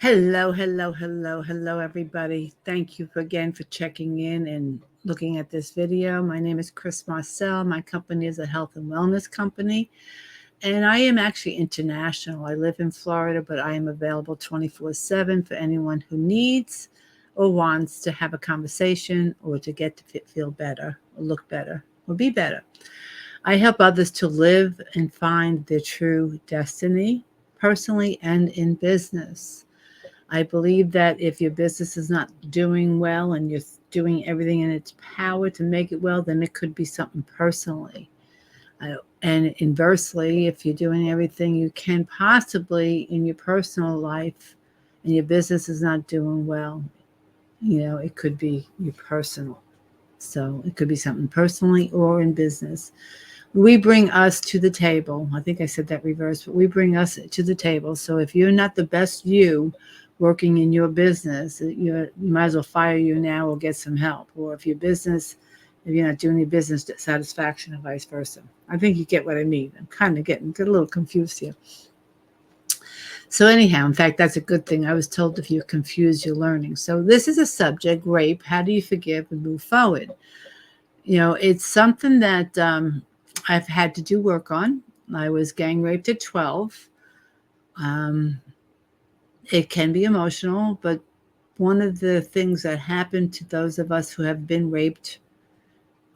Hello, hello, hello, hello, everybody. Thank you again for checking in and looking at this video. My name is Chris Marcel. My company is a health and wellness company, and I am actually international. I live in Florida, but I am available 24/7 for anyone who needs or wants to have a conversation or to get to feel better or look better or be better. I help others to live and find their true destiny, personally and in business. I believe that if your business is not doing well and you're doing everything in its power to make it well, then it could be something personally. And inversely, if you're doing everything you can possibly in your personal life and your business is not doing well, it could be your personal. So it could be something personally or in business. We bring us to the table. I think I said that reverse, but we bring us to the table. So if you're not the best you working in your business, you might as well fire you now or get some help. Or if you're not doing your business satisfaction and vice versa. I think you get what I mean. I'm kind of getting a little confused here. So anyhow, in fact, that's a good thing. I was told if you're confused, you're learning. So this is a subject, rape. How do you forgive and move forward? It's something that I've had to do work on. I was gang raped at 12. Um, it can be emotional, but one of the things that happen to those of us who have been raped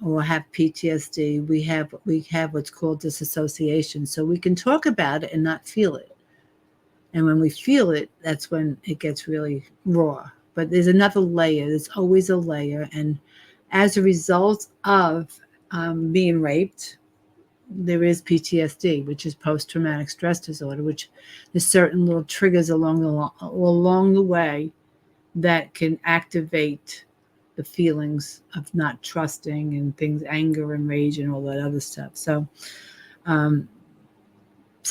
or have PTSD, we have what's called disassociation. So we can talk about it and not feel it. And when we feel it, that's when it gets really raw. But there's another layer. There's always a layer. And as a result of being raped, there is PTSD, which is post-traumatic stress disorder, which there's certain little triggers along the way that can activate the feelings of not trusting and things, anger and rage and all that other stuff. So, um,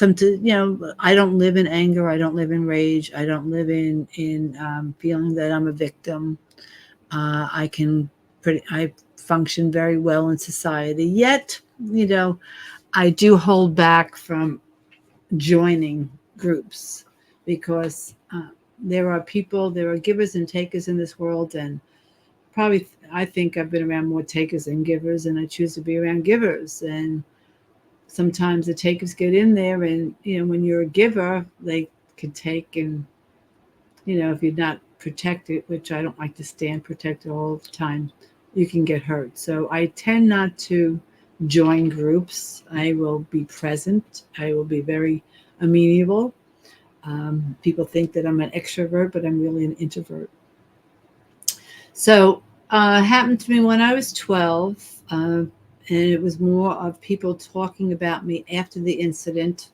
I don't live in anger. I don't live in rage. I don't live in feeling that I'm a victim. I can I function very well in society. Yet, you know, I do hold back from joining groups because there are givers and takers in this world, and probably I think I've been around more takers than givers, and I choose to be around givers. And sometimes the takers get in there, and when you're a giver, they can take, and if you're not protected, which I don't like to stand protected all the time, you can get hurt. So I tend not to join groups. I will be present. I will be very amenable. People think that I'm an extrovert, but I'm really an introvert. So it happened to me when I was 12, and it was more of people talking about me after the incident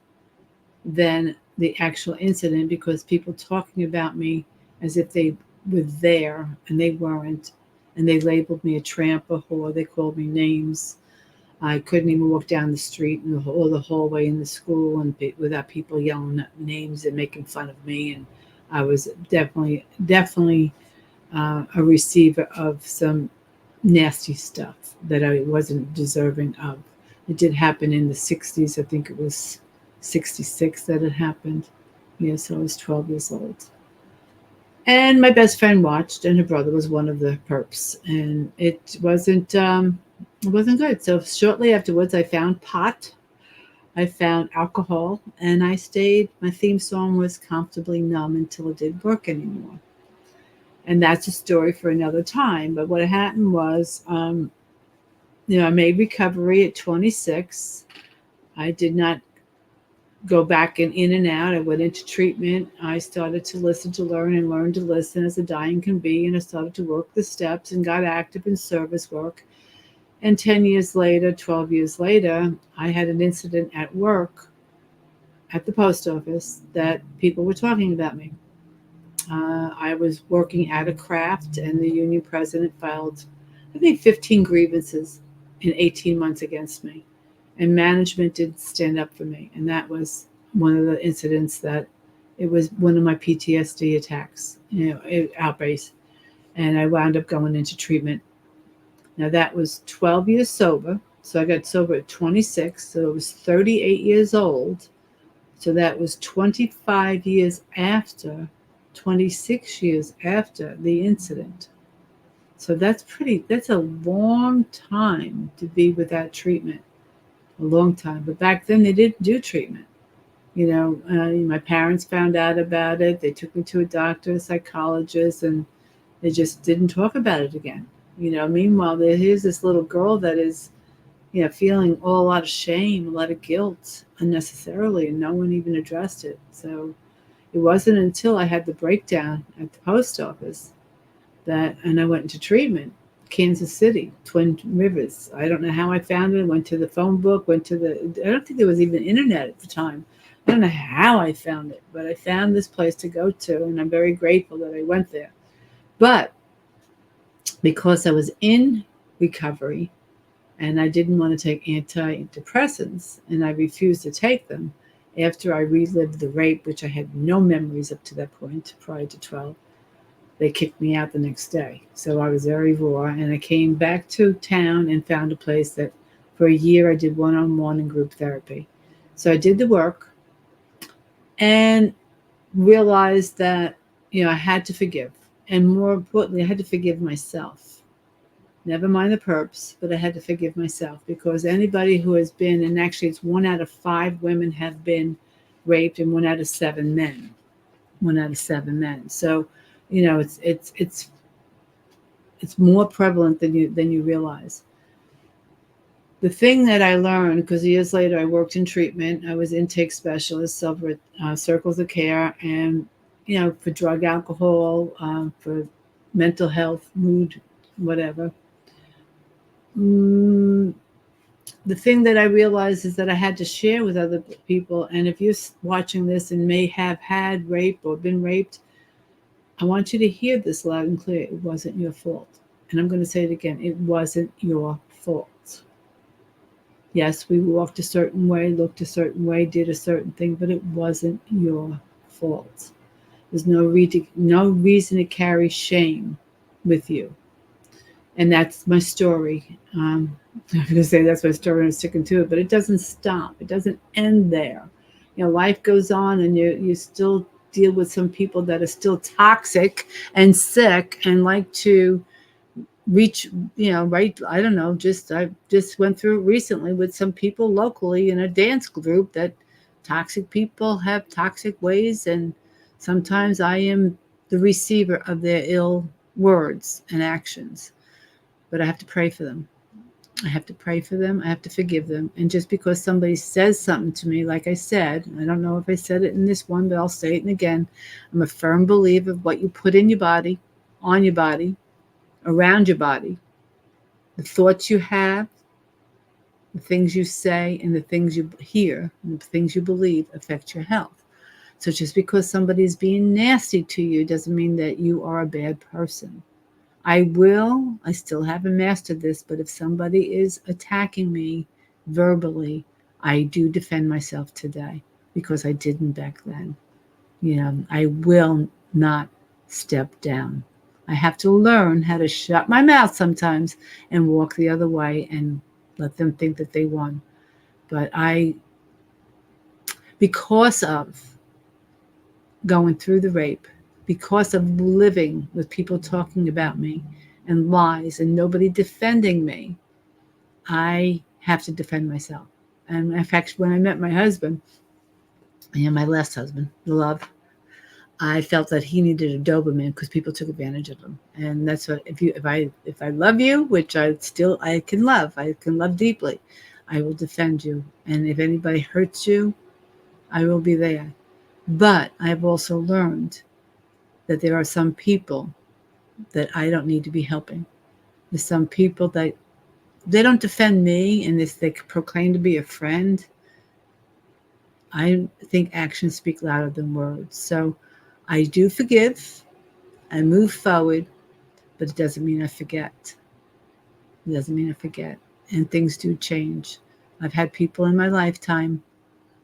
than the actual incident, because people talking about me as if they were there and they weren't, and they labeled me a tramp, a whore. They called me names. I couldn't even walk down the street or the hallway in the school without people yelling at names and making fun of me. And I was definitely a receiver of some nasty stuff that I wasn't deserving of. It did happen in the 60s. I think it was 66 that it happened. Yeah, so I was 12 years old. And my best friend watched, and her brother was one of the perps, and it wasn't good. So shortly afterwards, I found pot, I found alcohol, and I stayed. My theme song was "Comfortably Numb" until it didn't work anymore. And that's a story for another time. But what happened was, I made recovery at 26. I did not go back and in and out. I went into treatment. I started to listen to learn and learn to listen as a dying can be. And I started to work the steps and got active in service work. And 10 years later, 12 years later, I had an incident at work at the post office that people were talking about me. I was working at a craft, and the union president filed, I think, 15 grievances in 18 months against me. And management didn't stand up for me. And that was one of the incidents that it was one of my PTSD attacks, outbreaks. And I wound up going into treatment. Now, that was 12 years sober. So I got sober at 26. So it was 38 years old. So that was 25 years after 26 years after the incident. So that's a long time to be without treatment, a long time. But back then they didn't do treatment. My parents found out about it. They took me to a doctor, a psychologist, and they just didn't talk about it again. Meanwhile, here's this little girl that is, feeling a lot of shame, a lot of guilt unnecessarily, and no one even addressed it. So it wasn't until I had the breakdown at the post office and I went into treatment, Kansas City, Twin Rivers. I don't know how I found it. Went to the phone book, I don't think there was even internet at the time. I don't know how I found it, but I found this place to go to, and I'm very grateful that I went there. But because I was in recovery and I didn't want to take antidepressants and I refused to take them after I relived the rape, which I had no memories up to that point prior to 12, they kicked me out the next day. So I was very raw, and I came back to town and found a place that for a year I did one-on-one and group therapy. So I did the work and realized that, I had to forgive. And more importantly, I had to forgive myself. Never mind the perps, but I had to forgive myself, because anybody who has been, and actually it's 1 out of 5 women have been raped, and 1 out of 7 men. 1 out of 7 men. So, it's more prevalent than you realize. The thing that I learned, because years later I worked in treatment, I was intake specialist over at Circles of Care, and for drug, alcohol, for mental health, mood, whatever. The thing that I realized is that I had to share with other people. And if you're watching this and may have had rape or been raped, I want you to hear this loud and clear. It wasn't your fault. And I'm going to say it again. It wasn't your fault. Yes, we walked a certain way, looked a certain way, did a certain thing, but it wasn't your fault. There's no reason to carry shame with you. And that's my story. I'm going to say that's my story, and I'm sticking to it, but it doesn't stop. It doesn't end there. Life goes on, and you still deal with some people that are still toxic and sick and like to reach, right. I don't know. I just went through it recently with some people locally in a dance group that toxic people have toxic ways. And sometimes I am the receiver of their ill words and actions. But I have to pray for them. I have to pray for them. I have to forgive them. And just because somebody says something to me, like I said, I don't know if I said it in this one, but I'll say it again. I'm a firm believer of what you put in your body, on your body, around your body. The thoughts you have, the things you say, and the things you hear, and the things you believe affect your health. So just because somebody's being nasty to you doesn't mean that you are a bad person. I still haven't mastered this, but if somebody is attacking me verbally, I do defend myself today, because I didn't back then. I will not step down. I have to learn how to shut my mouth sometimes and walk the other way and let them think that they won. But because of going through the rape, because of living with people talking about me and lies and nobody defending me, I have to defend myself. And in fact, when I met my husband, my last husband, love, I felt that he needed a Doberman because people took advantage of him. And that's what, if I love you, which I can love deeply, I will defend you. And if anybody hurts you, I will be there. But I've also learned that there are some people that I don't need to be helping. There's some people that they don't defend me, and if they proclaim to be a friend, I think actions speak louder than words. So I do forgive, I move forward, but it doesn't mean I forget. It doesn't mean I forget. And things do change. I've had people in my lifetime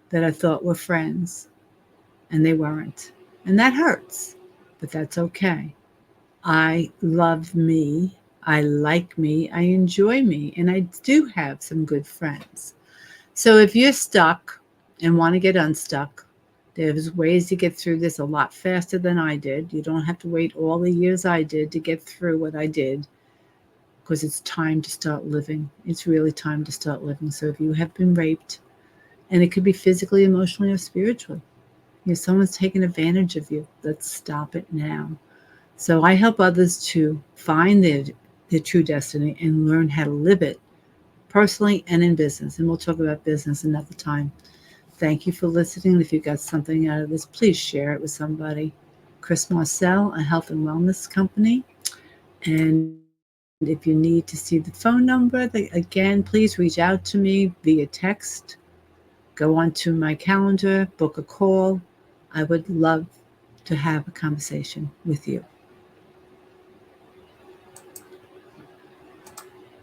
that I thought were friends, and they weren't. And that hurts, but that's okay. I love me. I like me. I enjoy me. And I do have some good friends. So if you're stuck and want to get unstuck, There's ways to get through this a lot faster than I did. You don't have to wait all the years I did to get through what I did, because it's time to start living. It's really time to start living. So if you have been raped, and it could be physically, emotionally, or spiritually, someone's taking advantage of you, let's stop it now. So I help others to find their true destiny and learn how to live it personally and in business. And we'll talk about business another time. Thank you for listening. If you got something out of this, please share it with somebody. Chris Marcel, a health and wellness company. And if you need to see the phone number, again, please reach out to me via text. Go onto my calendar, book a call. I would love to have a conversation with you.